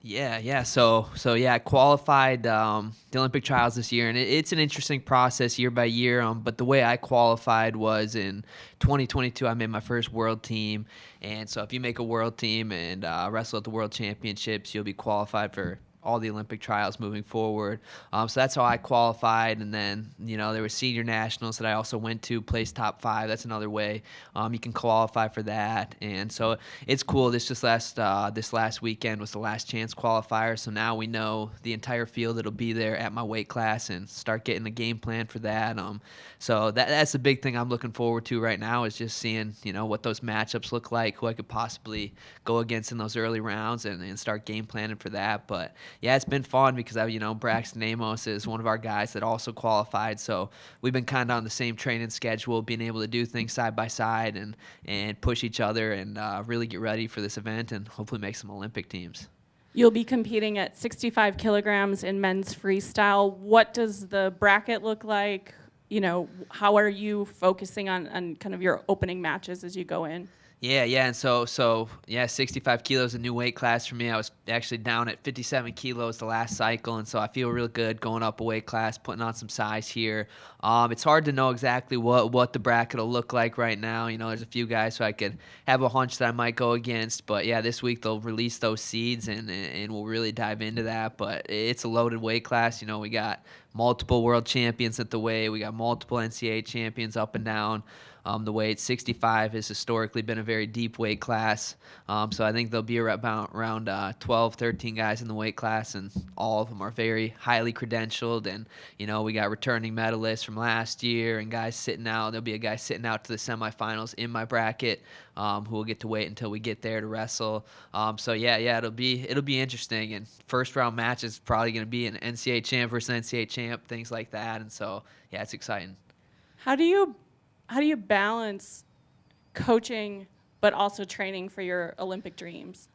Yeah. So yeah, I qualified the Olympic trials this year, and it's an interesting process year by year. But the way I qualified was in 2022. I made my first world team, and so if you make a world team and wrestle at the world championships, you'll be qualified for all the Olympic trials moving forward. So that's how I qualified. And then, there were senior nationals that I also went to, placed top 5. That's another way you can qualify for that. And so it's cool. This last weekend was the last chance qualifier. So now we know the entire field that'll be there at my weight class and start getting the game plan for that. So that's the big thing I'm looking forward to right now is just seeing, what those matchups look like, who I could possibly go against in those early rounds and start game planning for that. But yeah, it's been fun because Braxton Amos is one of our guys that also qualified. So we've been kind of on the same training schedule, being able to do things side by side and push each other and really get ready for this event and hopefully make some Olympic teams. You'll be competing at 65 kilograms in men's freestyle. What does the bracket look like? How are you focusing on kind of your opening matches as you go in? Yeah, and so 65 kilos a new weight class for me. I was actually down at 57 kilos the last cycle, and so I feel real good going up a weight class, putting on some size here. It's hard to know exactly what the bracket will look like right now. There's a few guys who I could have a hunch that I might go against, but yeah, this week they'll release those seeds, and we'll really dive into that. But it's a loaded weight class. We got multiple world champions at the weight. We got multiple NCAA champions up and down. The weight 65 has historically been a very deep weight class. So I think there'll be around 12, 13 guys in the weight class, and all of them are very highly credentialed. And, we got returning medalists from last year and guys sitting out. There'll be a guy sitting out to the semifinals in my bracket who will get to wait until we get there to wrestle. So it'll be interesting. And first round match is probably going to be an NCAA champ versus NCAA champ, things like that. And so, yeah, it's exciting. How do you balance coaching but also training for your Olympic dreams?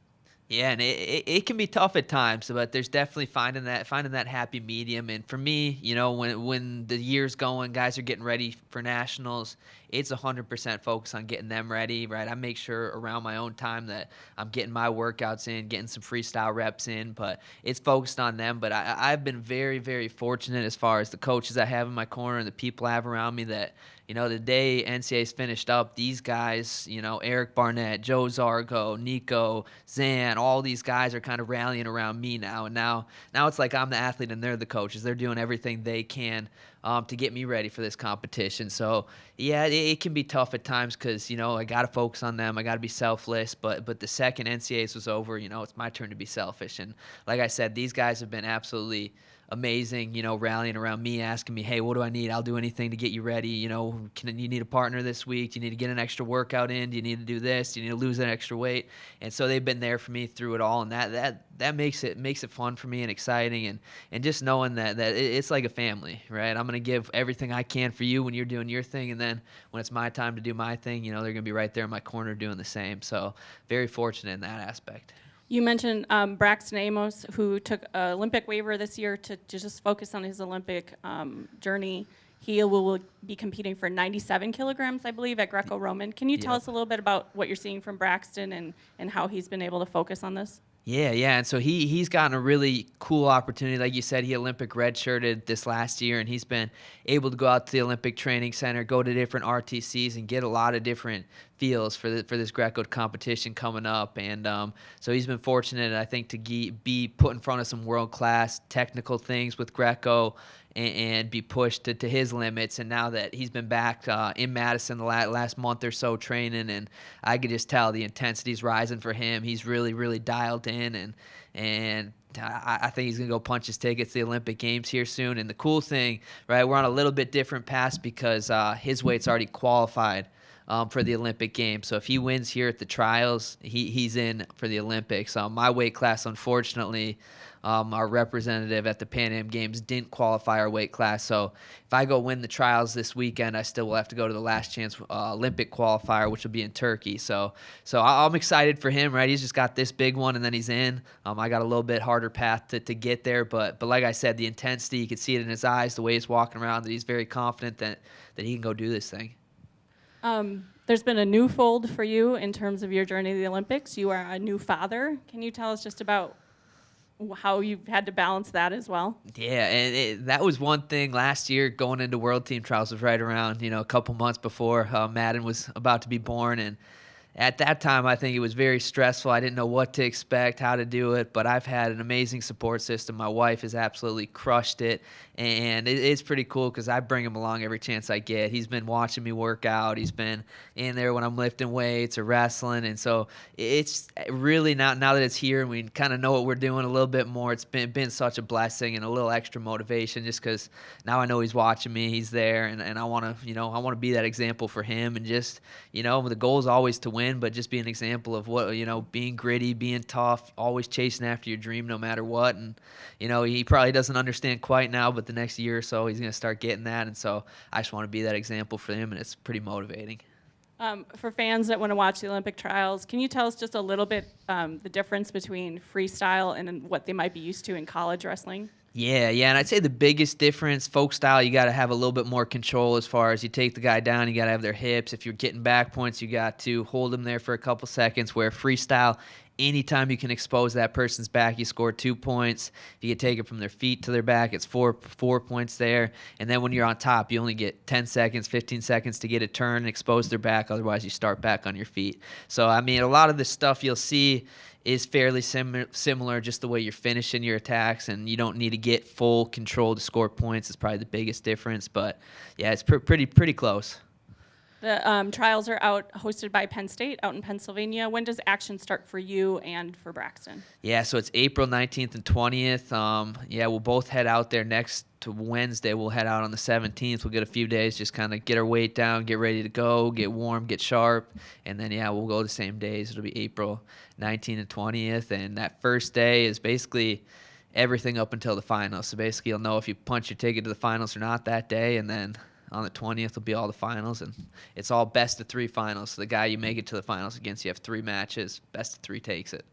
Yeah, and it can be tough at times, but there's definitely finding that happy medium. And for me, when the year's going, guys are getting ready for nationals, it's 100% focus on getting them ready, right? I make sure around my own time that I'm getting my workouts in, getting some freestyle reps in, but it's focused on them. But I've been very, very fortunate as far as the coaches I have in my corner and the people I have around me that, the day NCAA's finished up, these guys, Eric Barnett, Joe Zargo, Nico, Zan, all these guys are kind of rallying around me now. And now it's like I'm the athlete and they're the coaches. They're doing everything they can to get me ready for this competition. So, yeah, it can be tough at times because, I got to focus on them. I got to be selfless. But the second NCAA's was over, it's my turn to be selfish. And like I said, these guys have been absolutely amazing, rallying around me, asking me, hey, what do I need? I'll do anything to get you ready. You need a partner this week? Do you need to get an extra workout in? Do you need to do this? Do you need to lose that extra weight? And so they've been there for me through it all. And that makes it fun for me and exciting. And just knowing that it's like a family, right? I'm going to give everything I can for you when you're doing your thing. And then when it's my time to do my thing, they're going to be right there in my corner doing the same. So very fortunate in that aspect. You mentioned Braxton Amos, who took an Olympic waiver this year to just focus on his Olympic journey. He will be competing for 97 kilograms, I believe, at Greco-Roman. Can you tell us a little bit about what you're seeing from Braxton and how he's been able to focus on this? Yeah, and so he's gotten a really cool opportunity. Like you said, he Olympic redshirted this last year, and he's been able to go out to the Olympic Training Center, go to different RTCs, and get a lot of different feels for this Greco competition coming up. And so he's been fortunate, I think, to be put in front of some world-class technical things with Greco and be pushed to his limits. And now that he's been back in Madison the last month or so training, and I could just tell the intensity's rising for him. He's really, really dialed in, and I think he's going to go punch his ticket to the Olympic Games here soon. And the cool thing, right, we're on a little bit different path because his weight's already qualified for the Olympic Games. So if he wins here at the trials, he's in for the Olympics. My weight class, unfortunately, our representative at the Pan Am Games didn't qualify our weight class. So if I go win the trials this weekend, I still will have to go to the last chance Olympic qualifier, which will be in Turkey. So I'm excited for him, right? He's just got this big one, and then he's in. I got a little bit harder path to get there. But like I said, the intensity, you can see it in his eyes, the way he's walking around, that he's very confident that he can go do this thing. There's been a new fold for you in terms of your journey to the Olympics. You are a new father. Can you tell us just about how you've had to balance that as well. Yeah, and that was one thing last year going into World Team Trials was right around, a couple months before Madden was about to be born. And at that time, I think it was very stressful. I didn't know what to expect, how to do it, but I've had an amazing support system. My wife has absolutely crushed it, and it's pretty cool because I bring him along every chance I get. He's been watching me work out. He's been in there when I'm lifting weights or wrestling, and so it's really now that it's here and we kind of know what we're doing a little bit more, it's been such a blessing and a little extra motivation just because now I know he's watching me, he's there, and I want to, I want to be that example for him, and just, the goal is always to win, but just be an example of what, being gritty, being tough, always chasing after your dream no matter what. And, he probably doesn't understand quite now, but the next year or so he's going to start getting that. And so I just want to be that example for him, and it's pretty motivating. For fans that want to watch the Olympic trials, can you tell us just a little bit the difference between freestyle and what they might be used to in college wrestling? Yeah, and I'd say the biggest difference, folk style, you got to have a little bit more control as far as you take the guy down, you got to have their hips. If you're getting back points, you got to hold them there for a couple seconds, where freestyle, anytime you can expose that person's back, you score 2 points. If you can take it from their feet to their back, it's four points there. And then when you're on top, you only get 10 seconds, 15 seconds to get a turn and expose their back. Otherwise, you start back on your feet. So, I mean, a lot of the stuff you'll see is fairly similar, just the way you're finishing your attacks, and you don't need to get full control to score points. Is probably the biggest difference. But, yeah, it's pretty close. The trials are hosted by Penn State out in Pennsylvania. When does action start for you and for Braxton? Yeah, so it's April 19th and 20th. We'll both head out there next to Wednesday. We'll head out on the 17th. We'll get a few days, just kind of get our weight down, get ready to go, get warm, get sharp. And then, we'll go the same days. It'll be April 19th and 20th. And that first day is basically everything up until the finals. So basically you'll know if you punch your ticket to the finals or not that day. And then on the 20th will be all the finals, and it's all best of 3 finals. So the guy you make it to the finals against, you have 3 matches. Best of 3 takes it.